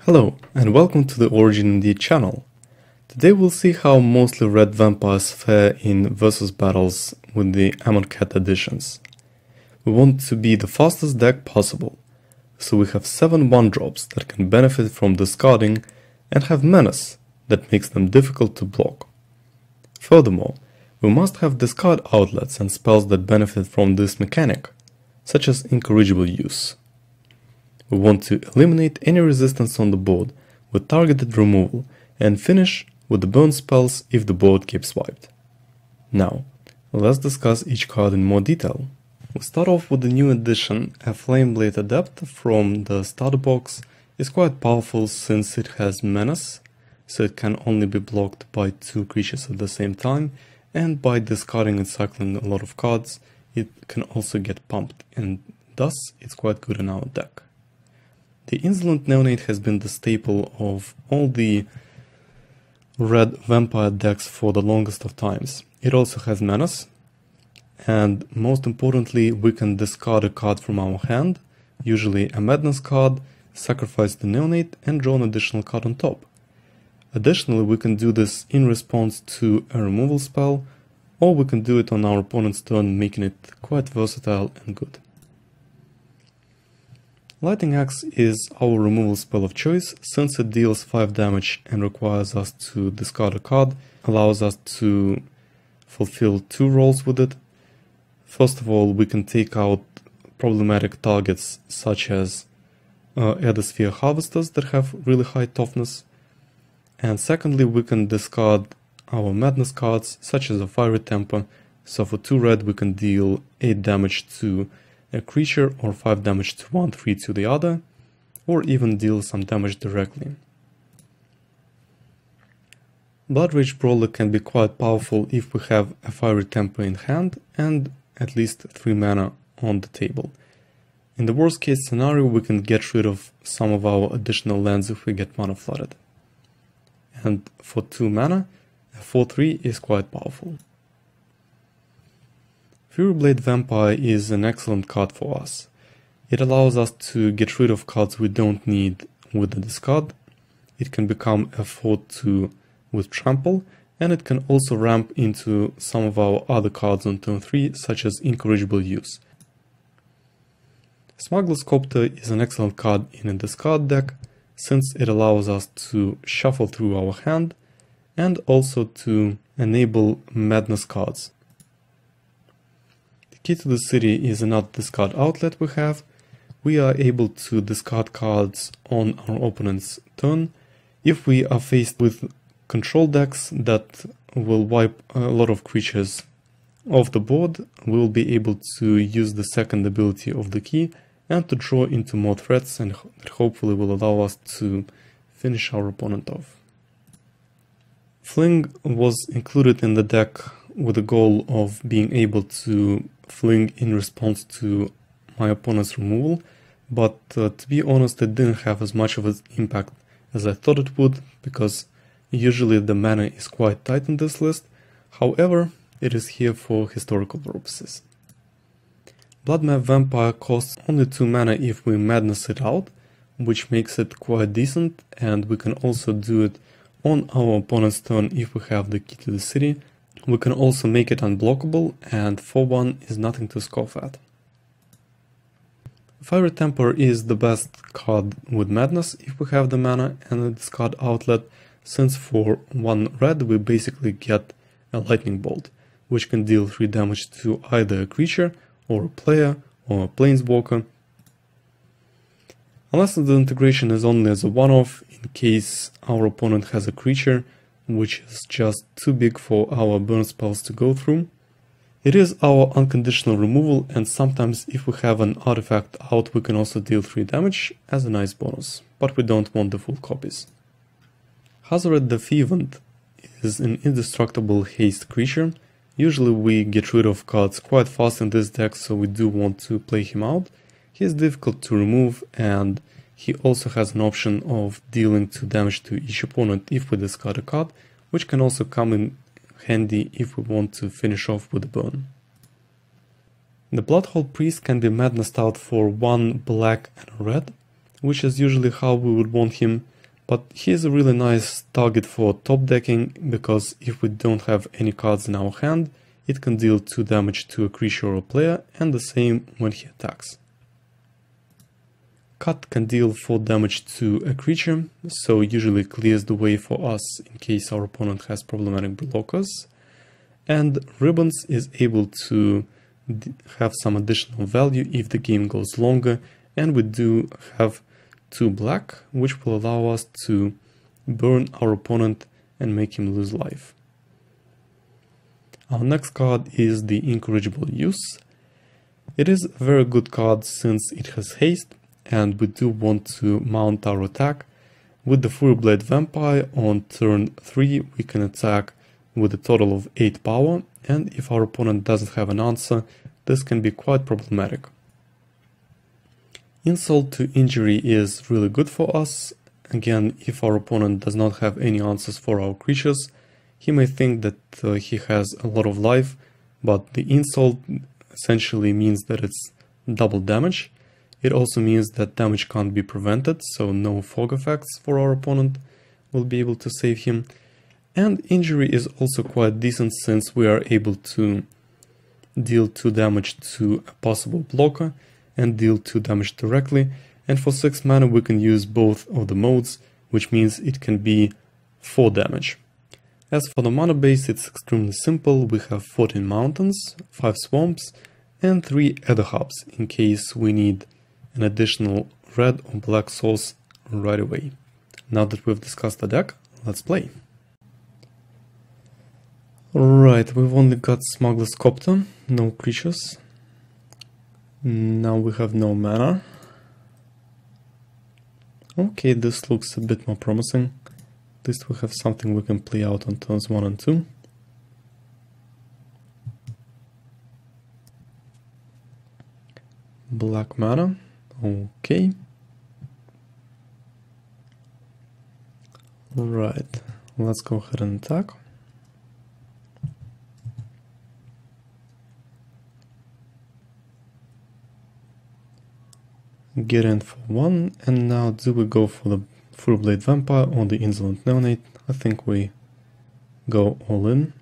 Hello and welcome to the OriginMD channel. Today we'll see how mostly red vampires fare in versus battles with the Amonkhet additions. We want to be the fastest deck possible, so we have 7 1-drops that can benefit from discarding and have menace that makes them difficult to block. Furthermore, we must have discard outlets and spells that benefit from this mechanic, such as Incorrigible Youths. We want to eliminate any resistance on the board with targeted removal and finish with the burn spells if the board keeps wiped. Now, let's discuss each card in more detail. We start off with the new addition, a Flameblade Adept from the starter box. Is quite powerful since it has menace, so it can only be blocked by 2 creatures at the same time, and by discarding and cycling a lot of cards, it can also get pumped, and thus it's quite good in our deck. The Insolent Neonate has been the staple of all the red vampire decks for the longest of times. It also has menace, and most importantly, we can discard a card from our hand, usually a madness card, sacrifice the Neonate, and draw an additional card on top. Additionally, we can do this in response to a removal spell, or we can do it on our opponent's turn, making it quite versatile and good. Lightning Axe is our removal spell of choice, since it deals 5 damage and requires us to discard a card, allows us to fulfill 2 roles with it. First of all, we can take out problematic targets such as Aether Sphere Harvesters that have really high toughness. And secondly, we can discard our madness cards such as a Fiery Temper, so for 2 red we can deal 8 damage to a creature or 5 damage to one, 3 to the other, or even deal some damage directly. Bloodrage Brawler can be quite powerful if we have a Fiery Temper in hand and at least 3 mana on the table. In the worst case scenario, we can get rid of some of our additional lands if we get mana flooded. And for 2 mana, a 4/3 is quite powerful. Furyblade Vampire is an excellent card for us. It allows us to get rid of cards we don't need with the discard. It can become a 4/2 with Trample, and it can also ramp into some of our other cards on turn 3, such as Incorrigible Youths. Smuggler's Copter is an excellent card in a discard deck, since it allows us to shuffle through our hand and also to enable madness cards. Key to the City is another discard outlet we have. We are able to discard cards on our opponent's turn. If we are faced with control decks that will wipe a lot of creatures off the board, we will be able to use the second ability of the key and to draw into more threats, and that hopefully will allow us to finish our opponent off. Fling was included in the deck with the goal of being able to fling in response to my opponent's removal, but to be honest, it didn't have as much of an impact as I thought it would, because usually the mana is quite tight in this list. However, it is here for historical purposes. Bloodmad Vampire costs only 2 mana if we madness it out, which makes it quite decent, and we can also do it on our opponent's turn if we have the Key to the City. We can also make it unblockable, and 4/1 is nothing to scoff at. Fiery Temper is the best card with madness if we have the mana and a discard outlet, since for 1 red we basically get a lightning bolt, which can deal 3 damage to either a creature or a player or a planeswalker. Unless the integration is only as a one-off, in case our opponent has a creature which is just too big for our burn spells to go through. It is our unconditional removal, and sometimes if we have an artifact out, we can also deal 3 damage as a nice bonus, but we don't want the full copies. Hazoret the Fervent is an indestructible haste creature. Usually we get rid of cards quite fast in this deck, so we do want to play him out. He is difficult to remove, and he also has an option of dealing 2 damage to each opponent if we discard a card, which can also come in handy if we want to finish off with a burn. The Bloodhall Priest can be madnessed out for 1 black and a red, which is usually how we would want him. But he's a really nice target for top decking, because if we don't have any cards in our hand, it can deal 2 damage to a creature or player, and the same when he attacks. Cut can deal 4 damage to a creature, so usually clears the way for us in case our opponent has problematic blockers. And Ribbons is able to have some additional value if the game goes longer, and we do have 2 black, which will allow us to burn our opponent and make him lose life. Our next card is the Incorrigible Youths. It is a very good card since it has haste, and we do want to mount our attack. With the Furyblade Vampire on turn 3 we can attack with a total of 8 power, and if our opponent doesn't have an answer, this can be quite problematic. Insult to Injury is really good for us. Again, if our opponent does not have any answers for our creatures, he may think that he has a lot of life, but the insult essentially means that it's double damage. It also means that damage can't be prevented, so no fog effects for our opponent will be able to save him. And Injury is also quite decent since we are able to deal 2 damage to a possible blocker and deal 2 damage directly. And for 6 mana we can use both of the modes, which means it can be 4 damage. As for the mana base, it's extremely simple. We have 14 mountains, 5 swamps, and 3 Aether Hubs in case we need an additional red or black source right away. Now that we've discussed the deck, let's play. Alright, we've only got Smuggler's Copter, no creatures. Now we have no mana. Okay, this looks a bit more promising. At least we have something we can play out on turns 1 and 2. Black mana. Okay. Right, let's go ahead and attack. Get in for 1, and now do we go for the Furyblade Vampire or the Insolent Neonate? I think we go all in.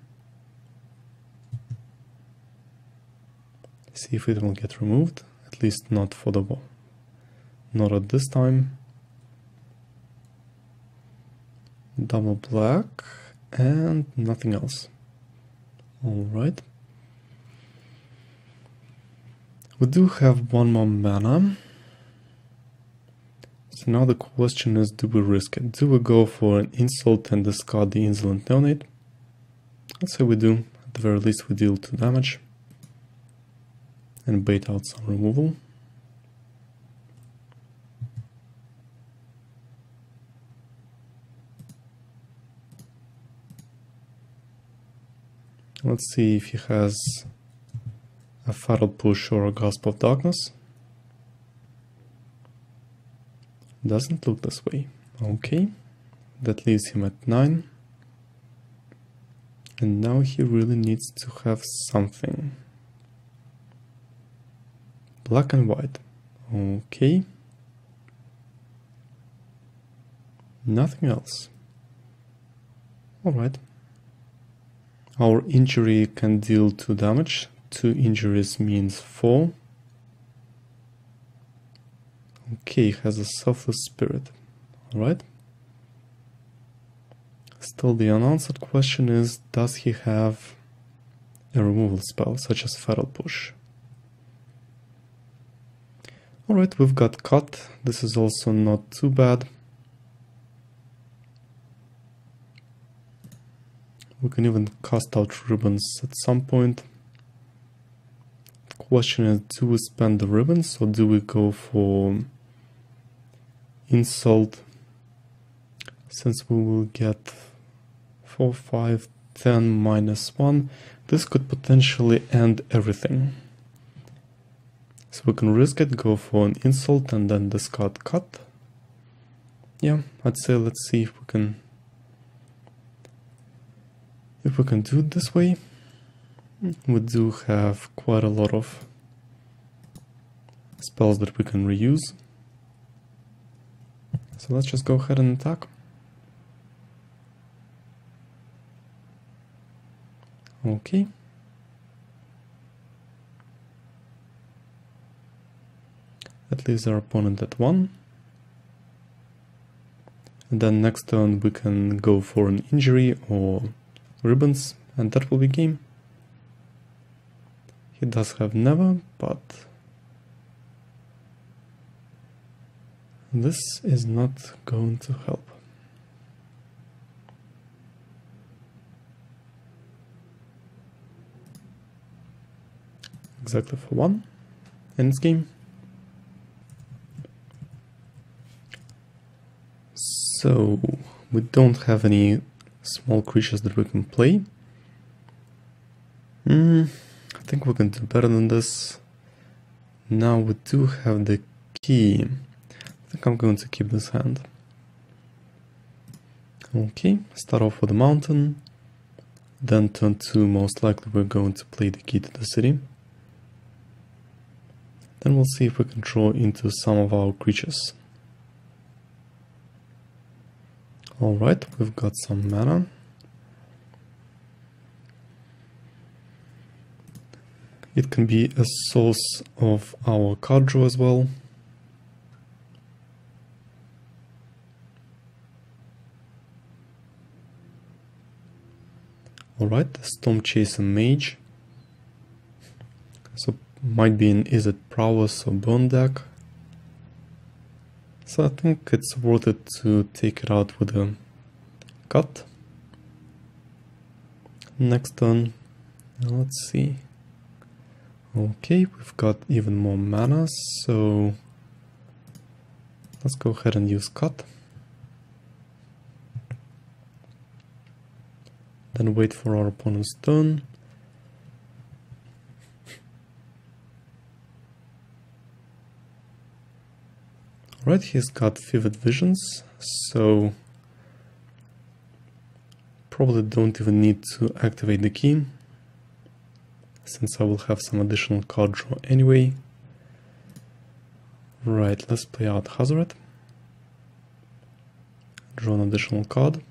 See if it will get removed, at least not for the wall. Not at this time. Double black and nothing else. Alright. We do have 1 more mana. So now the question is, do we risk it? Do we go for an insult and discard the Insolent Neonate? Let's say we do. At the very least we deal 2 damage. And bait out some removal. Let's see if he has a Fatal Push or a Gasp of Darkness. Doesn't look this way. Okay, that leaves him at 9. And now he really needs to have something. Black and white. Okay. Nothing else. Alright. Our injury can deal 2 damage. 2 injuries means 4. Okay, has a Selfless Spirit. Alright. Still the unanswered question is, does he have a removal spell such as Fatal Push? Alright, we've got Cut. This is also not too bad. We can even cast out Ribbons at some point. The question is, do we spend the Ribbons or do we go for Insult? Since we will get 4, 5, 10, minus 1, this could potentially end everything. So we can risk it, go for an Insult and then discard Cut. Yeah, I'd say let's see if we can do it this way. We do have quite a lot of spells that we can reuse. So let's just go ahead and attack. Okay. That leaves our opponent at 1. And then next turn we can go for an injury or ribbons, and that will be game. He does have never, but this is not going to help. Exactly for 1. Ends game. So we don't have any small creatures that we can play. I think we can do better than this. Now we do have the key. I think I'm going to keep this hand. Okay, start off with a mountain. Then turn 2, most likely we're going to play the key to the city. Then we'll see if we can draw into some of our creatures. Alright, we've got some mana. It can be a source of our card draw as well. Alright, the Storm Chaser Mage. So might be an Is It Prowess or Burn deck. So I think it's worth it to take it out with a cut. Next turn, let's see. Okay, we've got even more mana, so let's go ahead and use cut. Then wait for our opponent's turn. Alright, he's got Vivid Visions, so probably don't even need to activate the key, since I will have some additional card draw anyway. Right, let's play out Hazoret. Draw an additional card.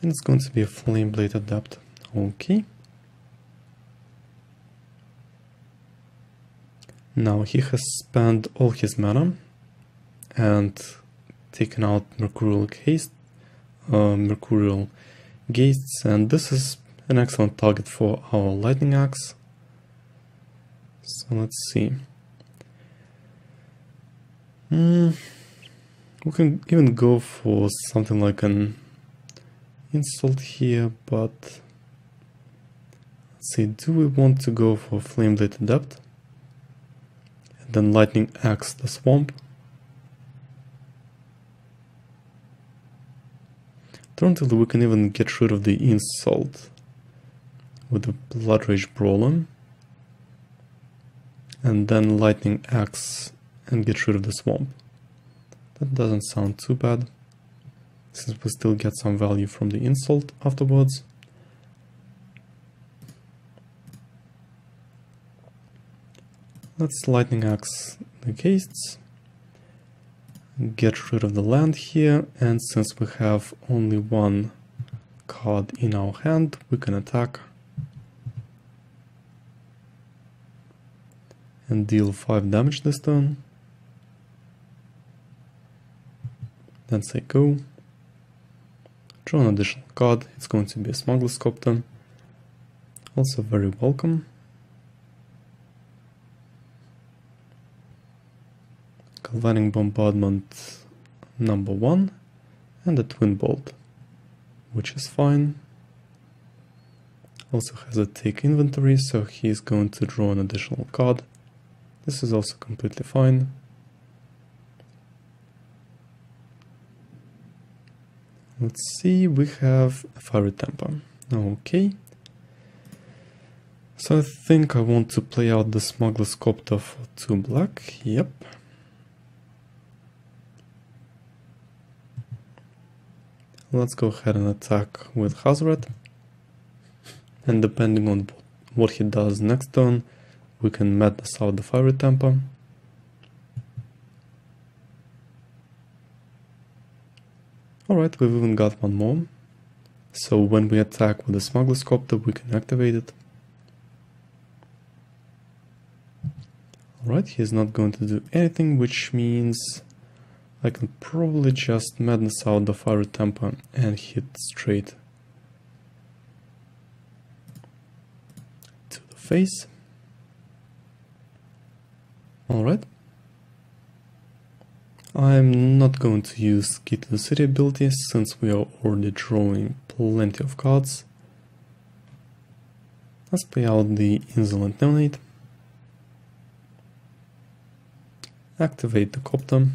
And it's going to be a Flameblade Adept. Okay. Now he has spent all his mana and taken out Mercurial Gazes, and this is an excellent target for our Lightning Axe. So let's see. We can even go for something like an Insult here, but let's see, do we want to go for Flameblade Adept? And then Lightning Axe the Swamp. Alternatively, we can even get rid of the Insult with the Bloodrage Brawler. And then Lightning Axe and get rid of the Swamp. That doesn't sound too bad, since we still get some value from the Insult afterwards. Let's Lightning Axe the Gazes, get rid of the land here, and since we have only one card in our hand, we can attack and deal 5 damage this turn. Then say go. Draw an additional card, it's going to be a Smuggler's Copter. Also very welcome. Galvanic Bombardment number 1 and a Twin Bolt, which is fine. Also has a take inventory, so he's going to draw an additional card. This is also completely fine. Let's see, we have a Fiery Temper. Okay. So I think I want to play out the Smuggler's Copter for 2 black. Yep. Let's go ahead and attack with Hazoret. And depending on what he does next turn, we can madness out the Fiery Temper. Alright, we've even got one more. So when we attack with the Smuggler's Copter, we can activate it. Alright, he's not going to do anything, which means I can probably just madness out the Fiery Temper and hit straight to the face. Alright. I'm not going to use Key to the City ability since we are already drawing plenty of cards. Let's play out the Insolent Neonate. Activate the Copter.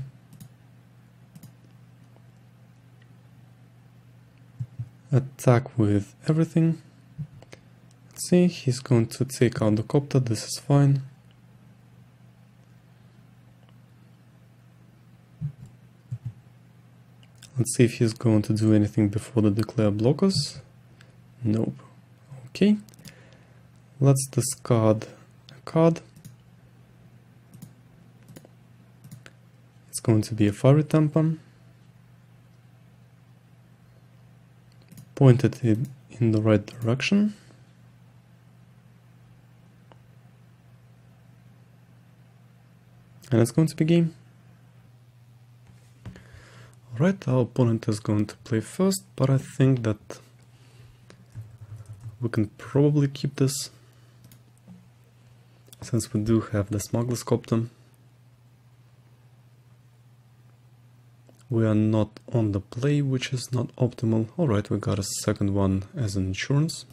Attack with everything. Let's see, he's going to take out the Copter, this is fine. Let's see if he's going to do anything before the declare blockers. Nope. Okay. Let's discard a card. It's going to be a Fiery Temper. Pointed it in the right direction. And it's going to be game. Alright, our opponent is going to play first, but I think that we can probably keep this, since we do have the Smuggler's Copter. We are not on the play, which is not optimal. Alright, we got a second one as an insurance,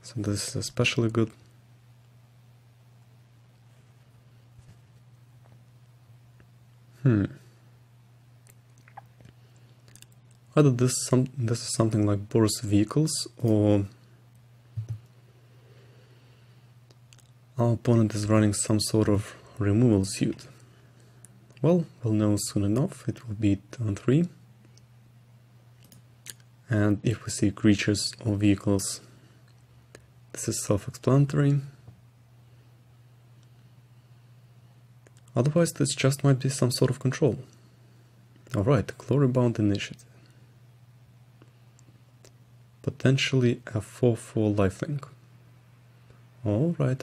so this is especially good. Either this is something like Boris Vehicles, or our opponent is running some sort of removal suit. Well, we'll know soon enough. It will be turn 3. And if we see creatures or vehicles, this is self-explanatory. Otherwise, this just might be some sort of control. Alright, Glory-bound Initiative. Potentially a 4/4 lifelink. Alright,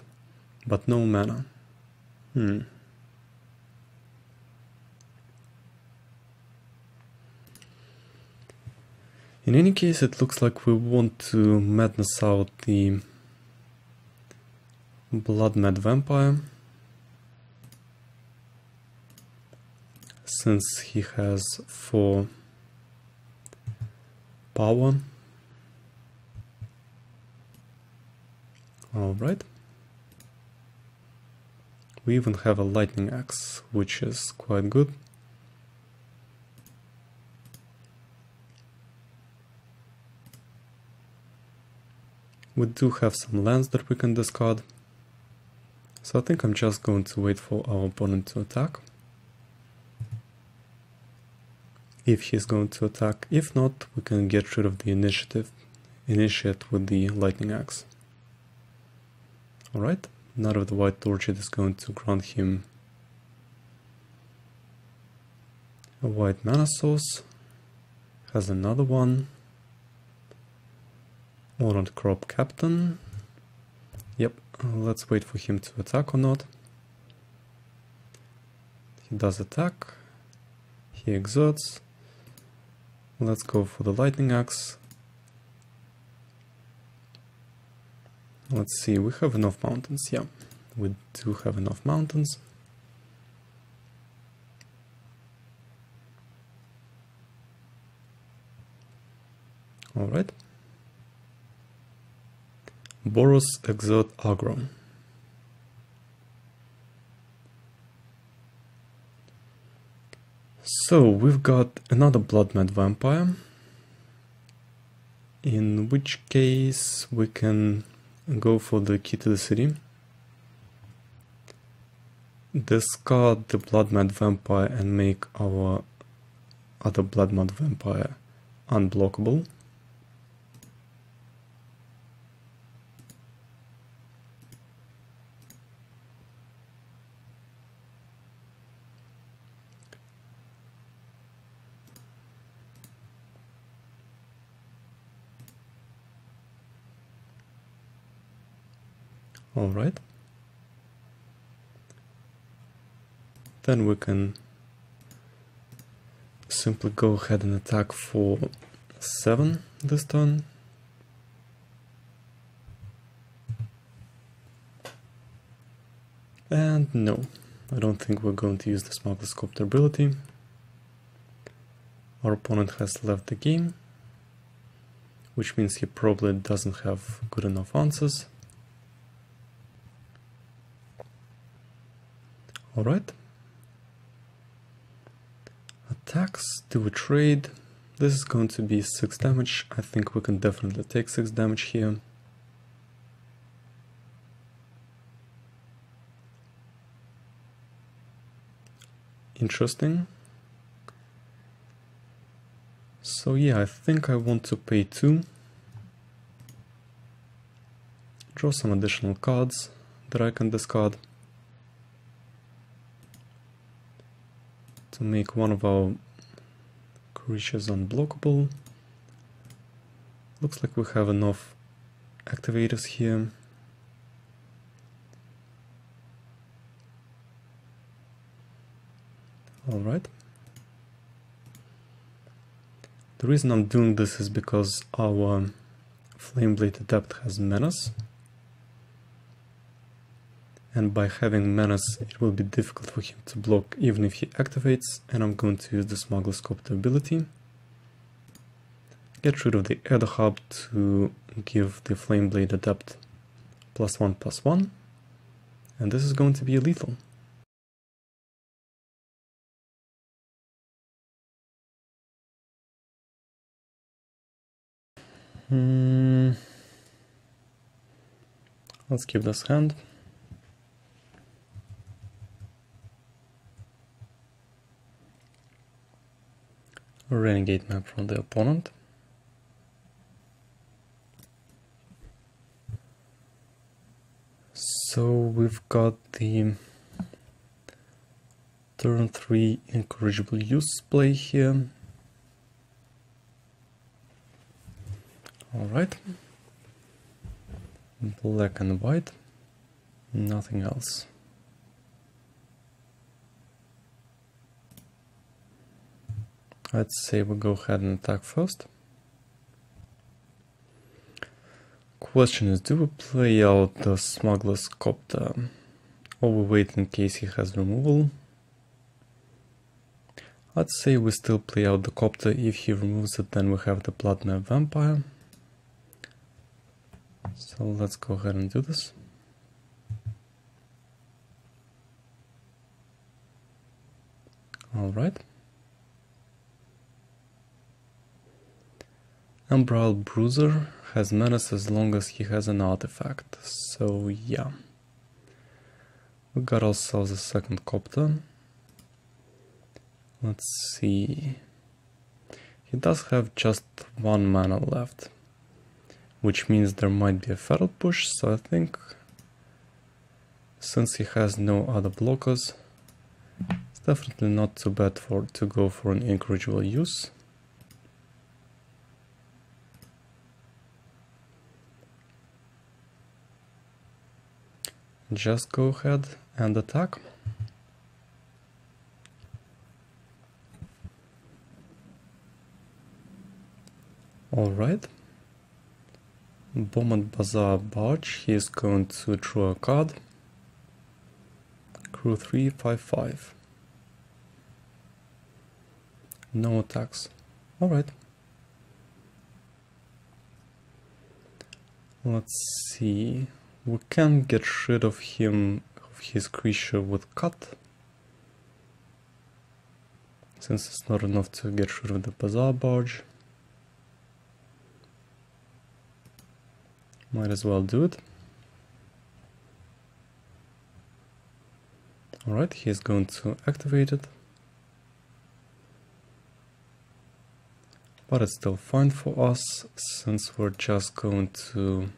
but no mana. In any case, it looks like we want to madness out the Bloodmad Vampire, since he has 4 power. Alright. We even have a Lightning Axe, which is quite good. We do have some lands that we can discard. So I think I'm just going to wait for our opponent to attack. If he's going to attack. If not, we can get rid of the initiate with the Lightning Axe. Alright, Knight of the White Torchlight is going to grant him a white mana source. Has another one. Ornate Crop Captain. Yep, let's wait for him to attack or not. He does attack. He exerts. Let's go for the Lightning Axe. Let's see, we have enough mountains. Yeah, we do have enough mountains. Alright. Boros Exert Aggro. So we've got another Bloodmad Vampire, in which case we can go for the Key to the City. Discard the Bloodmad Vampire and make our other Bloodmad Vampire unblockable. Alright. Then we can simply go ahead and attack for 7 this turn. And no, I don't think we're going to use the Smuggler's Copter ability. Our opponent has left the game, which means he probably doesn't have good enough answers. Alright. Attacks, do we trade? This is going to be 6 damage. I think we can definitely take 6 damage here. Interesting. So yeah, I think I want to pay 2. Draw some additional cards that I can discard to make one of our creatures unblockable. Looks like we have enough activators here. Alright. The reason I'm doing this is because our Flameblade Adept has Menace. And by having Menace, it will be difficult for him to block even if he activates, and I'm going to use the Smuggler's Copter ability. Get rid of the Aether Hub to give the Flameblade Adept +1/+1, and this is going to be lethal. Let's keep this hand. Renegade map from the opponent. So we've got the turn 3 Incorrigible Youths play here. Alright. Black and white. Nothing else. I'd say we go ahead and attack first. Question is, do we play out the Smuggler's Copter or we wait in case he has removal? I'd say we still play out the Copter. If he removes it, then we have the Bloodmad Vampire. So let's go ahead and do this. Alright. Umbral Bruiser has Menace as long as he has an artifact, so yeah. We got ourselves a second Copter. Let's see. He does have just 1 mana left, which means there might be a Feral Push, so I think since he has no other blockers, it's definitely not too bad to go for an Incorrigible Youths. Just go ahead and attack. Alright. Bomb and Bazaar Barge, he is going to draw a card. Crew 3/5/5. No attacks. Alright. Let's see. We can get rid of him, of his creature with cut. Since it's not enough to get rid of the Bazaar Barge. Might as well do it. Alright, he's going to activate it. But it's still fine for us, since we're just going to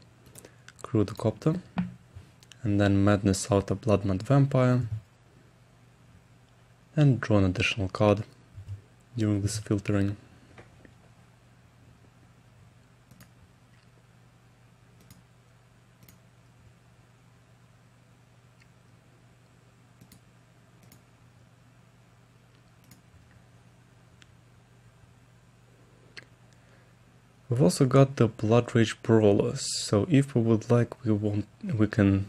crew the Copter and then madness out a Bloodmad Vampire and draw an additional card during this filtering. We've also got the Bloodrage Brawler, so if we would like, we can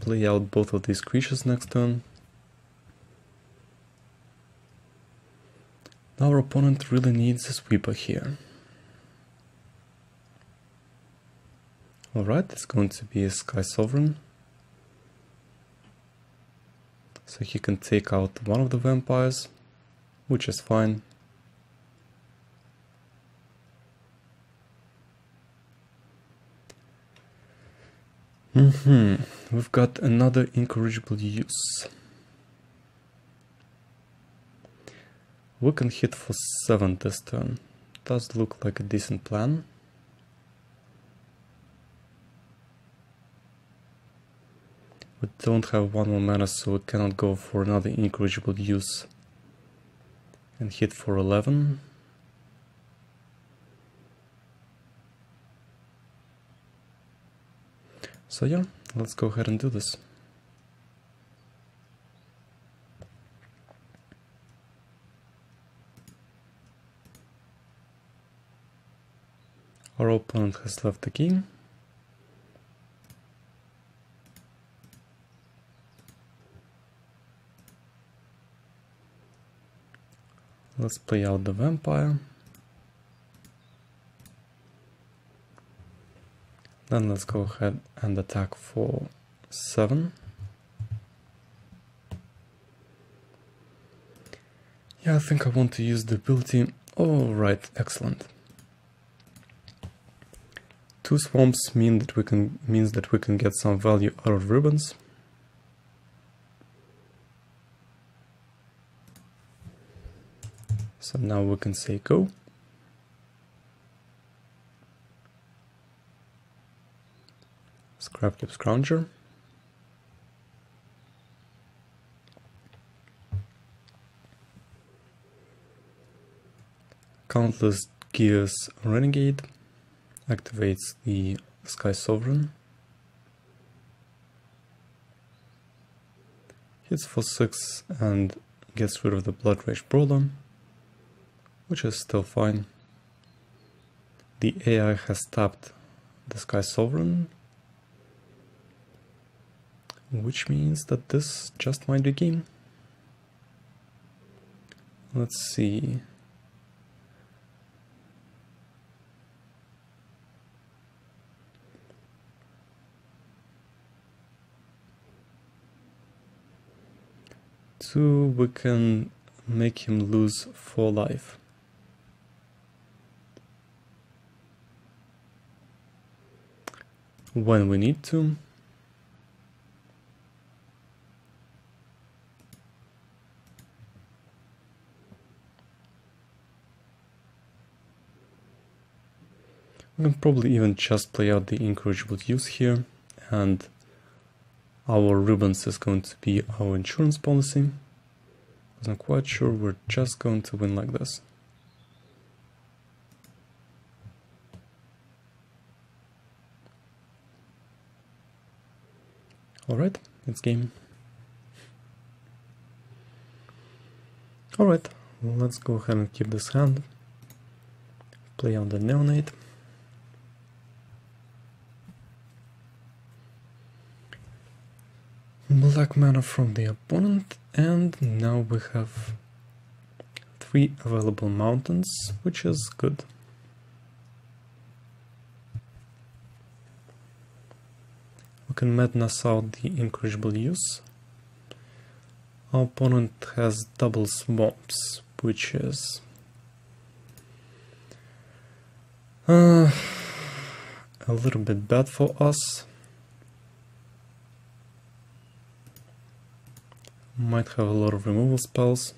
play out both of these creatures next turn. Our opponent really needs a sweeper here. Alright, it's going to be a Sky Sovereign. So he can take out one of the vampires, which is fine. We've got another Incorrigible Youths. We can hit for 7 this turn. Does look like a decent plan. We don't have 1 more mana, so we cannot go for another Incorrigible Youths and hit for 11. So yeah, let's go ahead and do this. Our opponent has left the game. Let's play out the vampire. Then let's go ahead and attack for 7. Yeah, I think I want to use the ability. Alright, excellent. 2 swamps means that we can get some value out of ribbons. So now we can say go. Scrapkeep Scrounger. Countless Gears Renegade activates the Sky Sovereign. Hits for 6 and gets rid of the Bloodrage Brawler, which is still fine. The AI has tapped the Sky Sovereign, which means that this just might be game. Let's see. Two, we can make him lose 4 life. When we need to. We can probably even just play out the Incorrigible Youths here, and our ribbons is going to be our insurance policy. I'm quite sure we're just going to win like this. Alright, it's game. Alright, let's go ahead and keep this hand. Play on the Neonate. Black mana from the opponent, and now we have 3 available mountains, which is good. We can madness out the Incorrigible Youths. Our opponent has double swamps, which is a little bit bad for us. Might have a lot of removal spells.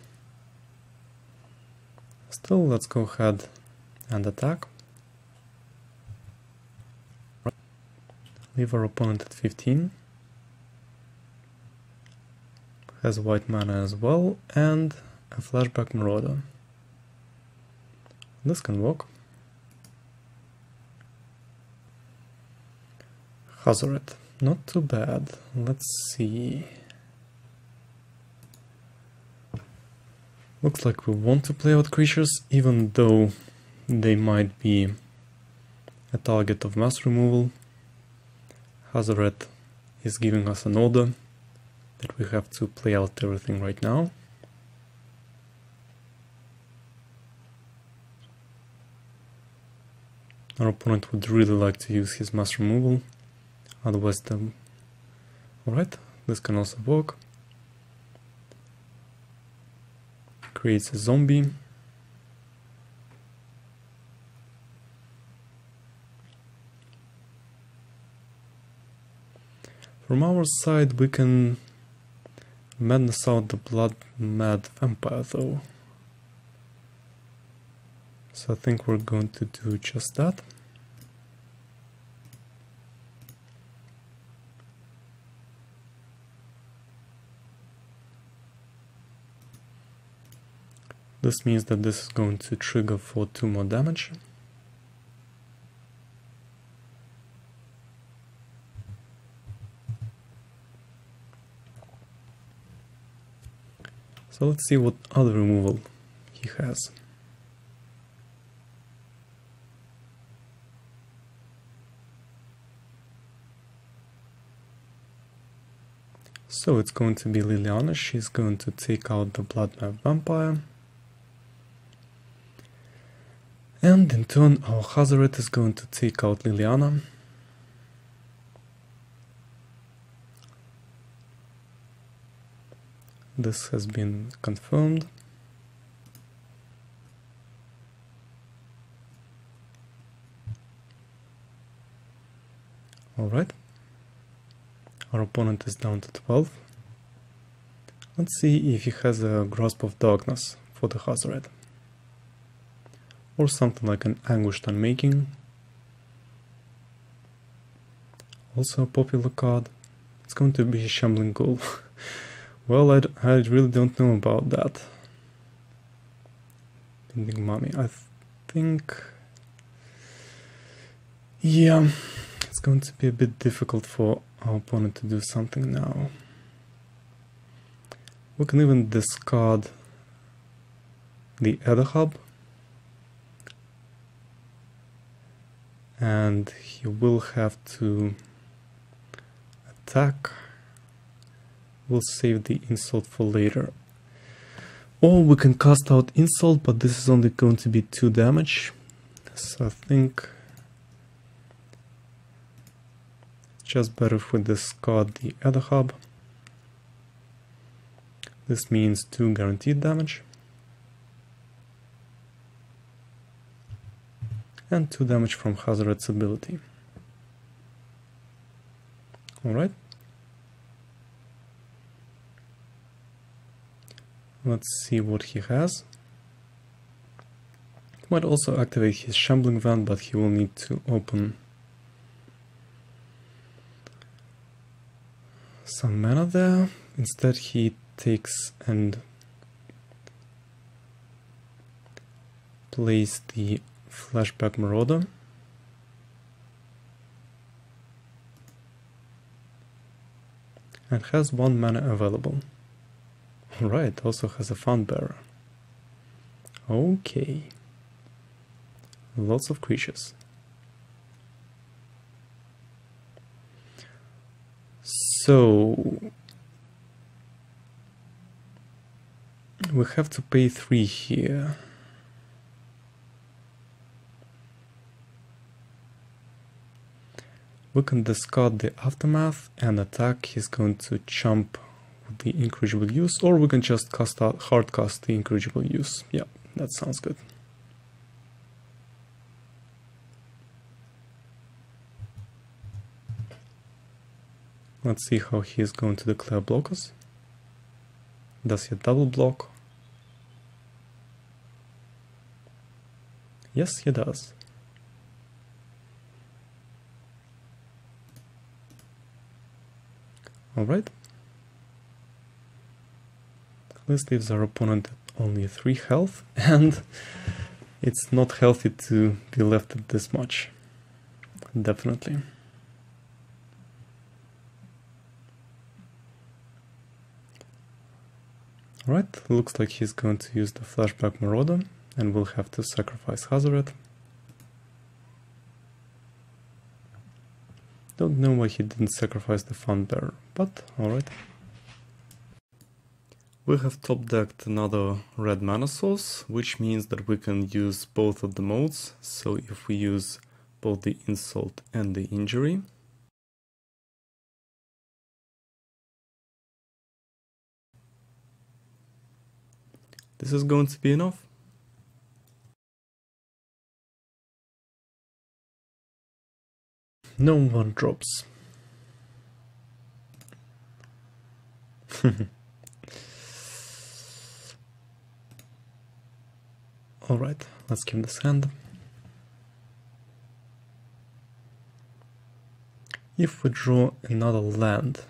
Still, let's go ahead and attack. Leave our opponent at 15. Has white mana as well, and a Flashback Marauder. This can work. Hazoret, not too bad. Let's see. Looks like we want to play out creatures, even though they might be a target of mass removal. Hazoret is giving us an order that we have to play out everything right now. Our opponent would really like to use his mass removal, otherwise the... Alright, this can also work. Creates a zombie. From our side we can madness out the Bloodmad Vampire though. So I think we're going to do just that. This means that this is going to trigger for 2 more damage. So let's see what other removal he has. So it's going to be Liliana. She's going to take out the Bloodmad Vampire. And in turn our Hazoret is going to take out Liliana. This has been confirmed. Alright. Our opponent is down to 12. Let's see if he has a Grasp of Darkness for the Hazoret. Or something like an Anguished Unmaking. Also a popular card. It's going to be a Shambling Ghoul. Well, I really don't know about that. Binding Mummy, I think... Yeah, it's going to be a bit difficult for our opponent to do something now. We can even discard the Aether Hub. And he will have to attack. We'll save the insult for later. Or we can cast out insult, but this is only going to be 2 damage. So I think it's just better if we discard the Aether Hub. This means 2 guaranteed damage. And 2 damage from Hazoret's ability. Alright. Let's see what he has. He might also activate his Shambling Van, but he will need to open some mana there. Instead he takes and plays the Flashback Marauder. And has 1 mana available. Right, also has a Fun Bearer. Okay. Lots of creatures. So we have to pay 3 here. We can discard the Aftermath and attack. He's going to jump with the Incorrigible Youths, or we can just hard cast the Incorrigible Youths. Yeah, that sounds good. Let's see how he is going to declare blockers. Does he double block? Yes, he does. Alright. This leaves our opponent at only 3 health, and it's not healthy to be left at this much. Definitely. Alright, looks like he's going to use the Flashback Marauder, and we'll have to sacrifice Hazoret. Don't know why he didn't sacrifice the Fun Bearer, but alright. We have top decked another red mana source, which means that we can use both of the modes. So if we use both the insult and the injury, this is going to be enough. No one drops. Alright, let's keep this hand. If we draw another land,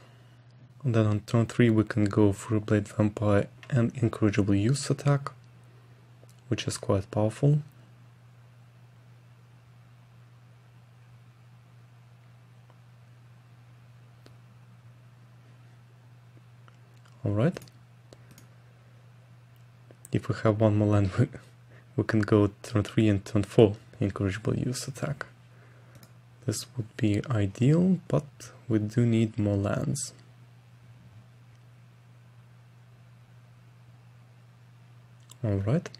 then on turn 3 we can go Furyblade Vampire and Incorrigible Youths attack, which is quite powerful. Alright. If we have one more land, we can go turn 3 and turn 4 Incorrigible Youths attack. This would be ideal, but we do need more lands. Alright.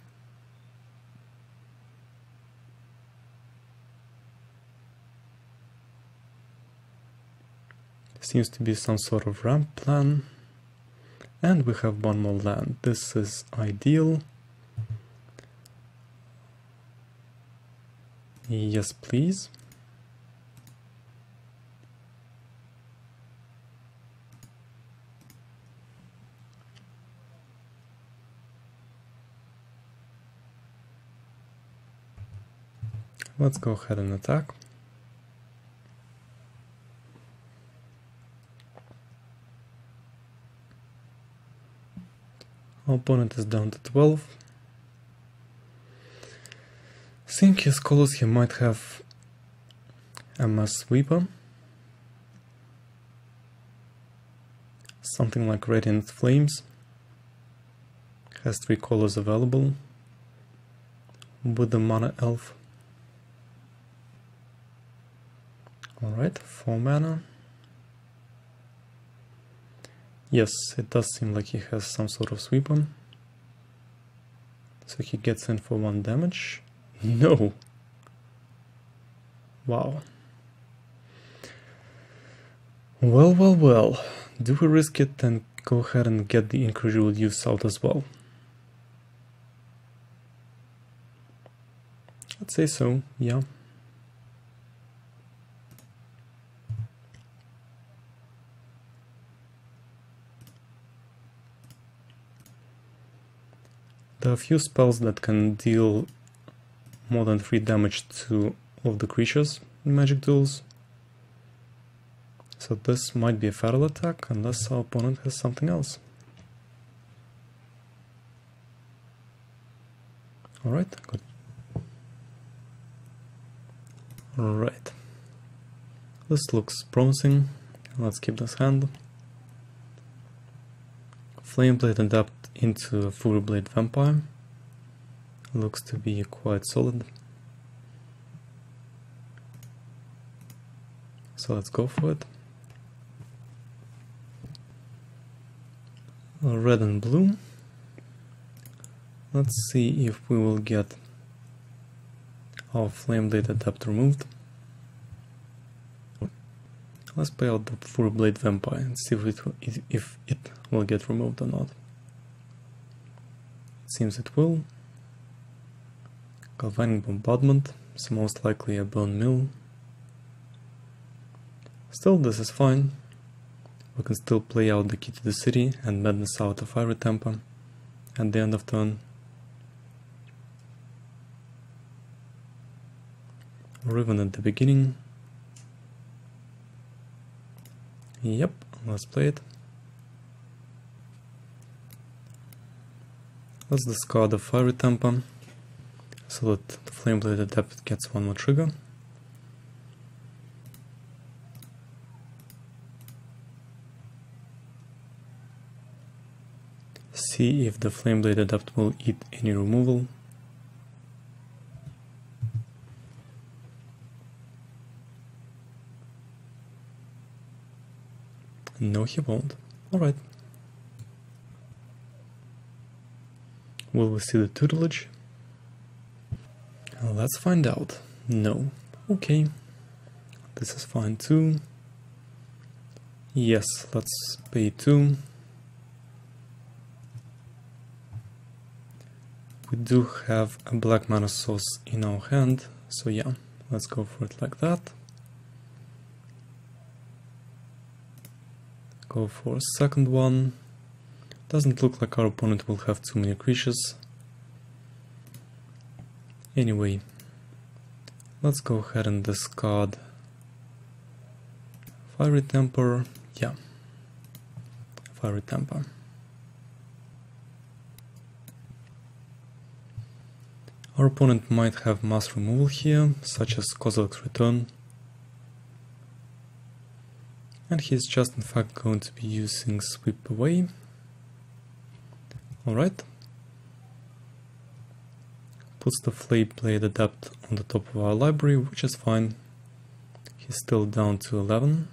Seems to be some sort of ramp plan. And we have one more land. This is ideal. Yes, please. Let's go ahead and attack. Our opponent is down to 12. Think his colors, he might have a mass sweeper. Something like Radiant Flames. Has 3 colors available. With the mana elf. Alright, 4 mana. Yes, it does seem like he has some sort of sweeper. So he gets in for 1 damage. No! Wow. Well, well, well. Do we risk it and go ahead and get the Incorrigible Youths out as well? I'd say so, yeah. There are a few spells that can deal more than 3 damage to all of the creatures in Magic Duels. So this might be a fatal attack unless our opponent has something else. Alright, good. Alright. This looks promising. Let's keep this hand. Flameblade Adept into Furyblade Vampire. Looks to be quite solid. So let's go for it. Red and blue. Let's see if we will get our Flameblade Adept removed. Let's play out the Furyblade Vampire and see if it will get removed or not. It seems it will. Galvanic Bombardment, so most likely a Bone Mill. Still, this is fine. We can still play out the Key to the City and Madness out of Fiery Temper at the end of turn. Or even at the beginning. Yep, let's play it. Let's discard the Fiery Temper so that the Flameblade Adept gets 1 more trigger. See if the Flameblade Adept will eat any removal. No, he won't. Alright. Will we see the tutelage? Let's find out. No. Okay. This is fine too. Yes, let's pay 2. We do have a black mana source in our hand, so yeah, let's go for it like that. Go for a second one. Doesn't look like our opponent will have too many creatures. Anyway, let's go ahead and discard Fiery Temper. Yeah, Fiery Temper. Our opponent might have mass removal here, such as Kozilek's Return. And he's just in fact going to be using Sweep Away. Alright. Puts the Flameblade Adept on the top of our library, which is fine. He's still down to 11.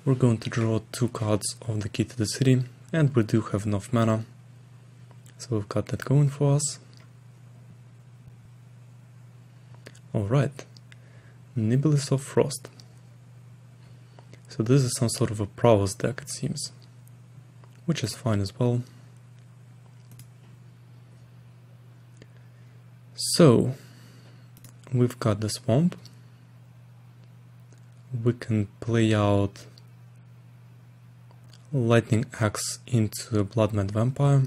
We're going to draw 2 cards of the Key to the City, and we do have enough mana, so we've got that going for us. Alright, Nibelus of Frost. So this is some sort of a prowess deck, it seems, which is fine as well. So, we've got the Swamp. We can play out Lightning Axe into a Bloodmad Vampire.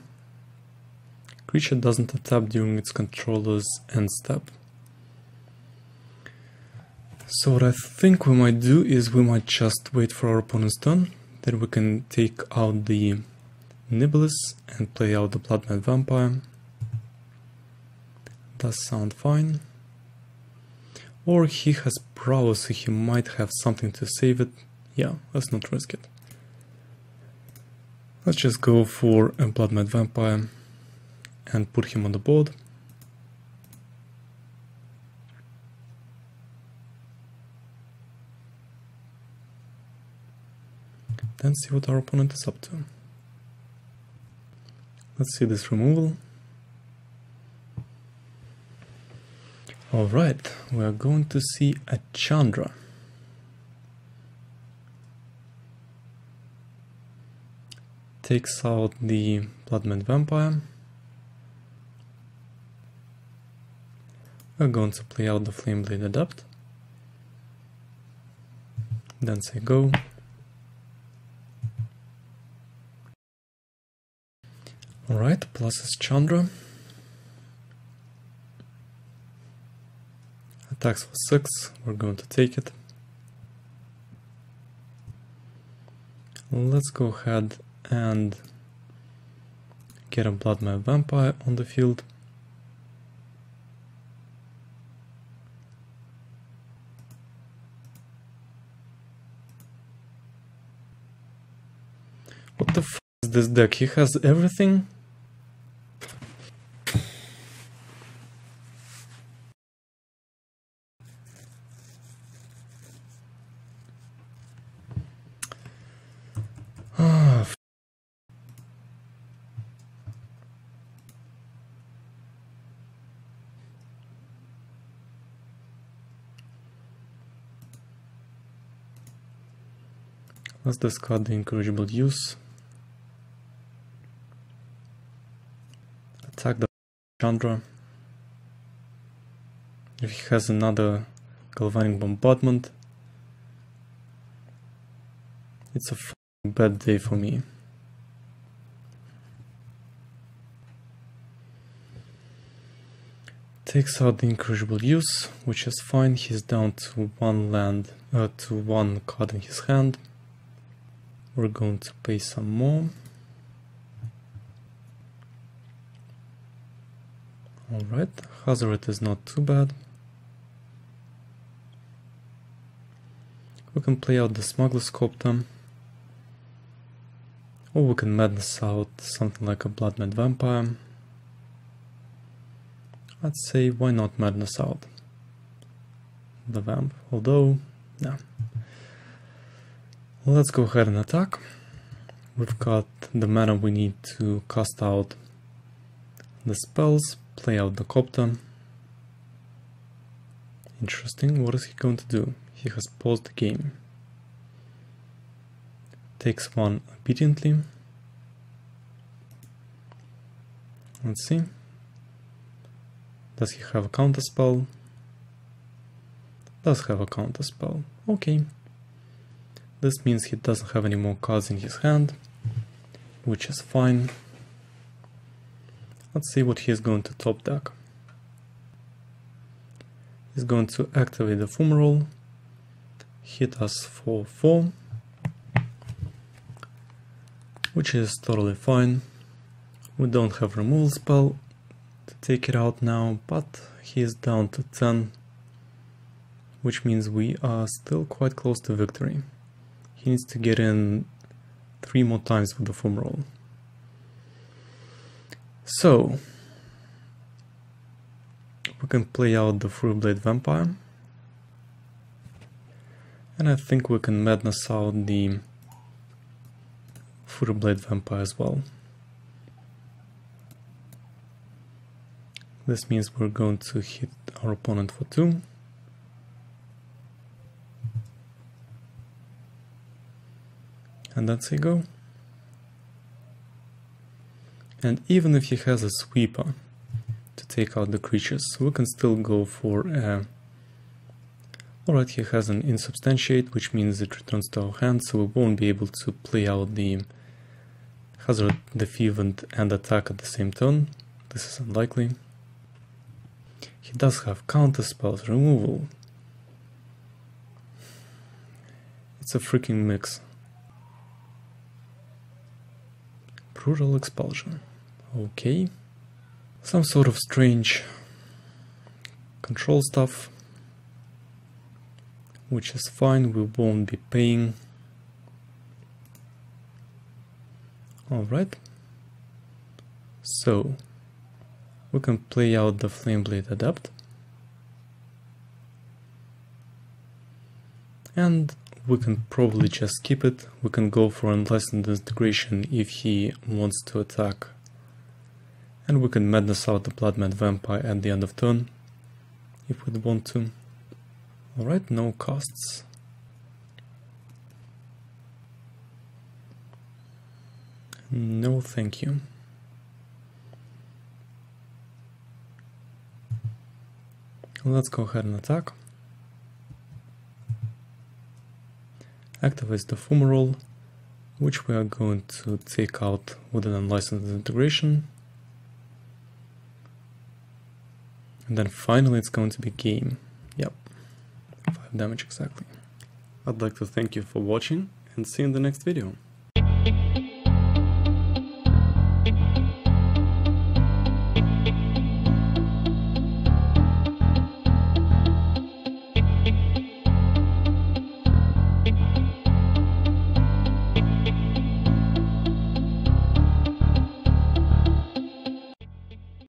Creature doesn't tap during its controller's end step. So what I think we might do is we might just wait for our opponent's turn, then we can take out the Nibelus and play out the Bloodmad Vampire. Does sound fine. Or he has prowess, so he might have something to save it. Yeah, let's not risk it. Let's just go for a Bloodmad Vampire and put him on the board. Then see what our opponent is up to. Let's see this removal. Alright, we are going to see a Chandra. Takes out the Bloodmad Vampire. We're going to play out the Flameblade Adept. Then say go. Alright, plus is Chandra. Attacks for 6, we're going to take it. Let's go ahead and get a Bloodmad Vampire on the field. What the f is this deck? He has everything? Let's discard the Incorrigible Youths. Attack the Chandra. If he has another Galvanic Bombardment, it's a f***ing bad day for me. Takes out the Incorrigible Youths, which is fine. He's down to 1 land, to 1 card in his hand. We're going to pay some more. Alright, Hazoret is not too bad. We can play out the Smuggler's Copter. Or we can madness out something like a Bloodmad Vampire. I'd say why not madness out? the vamp, although, no. Let's go ahead and attack. We've got the mana we need to cast out the spells, play out the Copter. Interesting, what is he going to do? He has paused the game. Takes one obediently. Let's see. Does he have a counter spell? Does have a counter spell. Okay. This means he doesn't have any more cards in his hand, which is fine. Let's see what he is going to top deck. He's going to activate the Fumarole, hit us for 4, which is totally fine. We don't have removal spell to take it out now, but he is down to 10, which means we are still quite close to victory. He needs to get in 3 more times with the Fumarole. So, we can play out the Furyblade Vampire, and I think we can madness out the Furyblade Vampire as well. This means we're going to hit our opponent for 2. And that's a go. And even if he has a sweeper to take out the creatures, we can still go for a... Alright, he has an insubstantiate, which means it returns to our hand, so we won't be able to play out the Hazoret the Fervent and attack at the same turn. This is unlikely. He does have counter spells, removal. It's a freaking mix. Brutal Expulsion. Okay. Some sort of strange control stuff, which is fine, we won't be paying. Alright. So, we can play out the Flameblade Adept. And we can probably just skip it. We can go for Unlicensed Integration if he wants to attack. And we can madness out the Bloodmad Vampire at the end of turn, if we'd want to. Alright, no costs. No thank you. Let's go ahead and attack. Activates the Fumarole, which we are going to take out with an Unlicensed Integration. And then finally it's going to be game. Yep, 5 damage exactly. I'd like to thank you for watching and see you in the next video.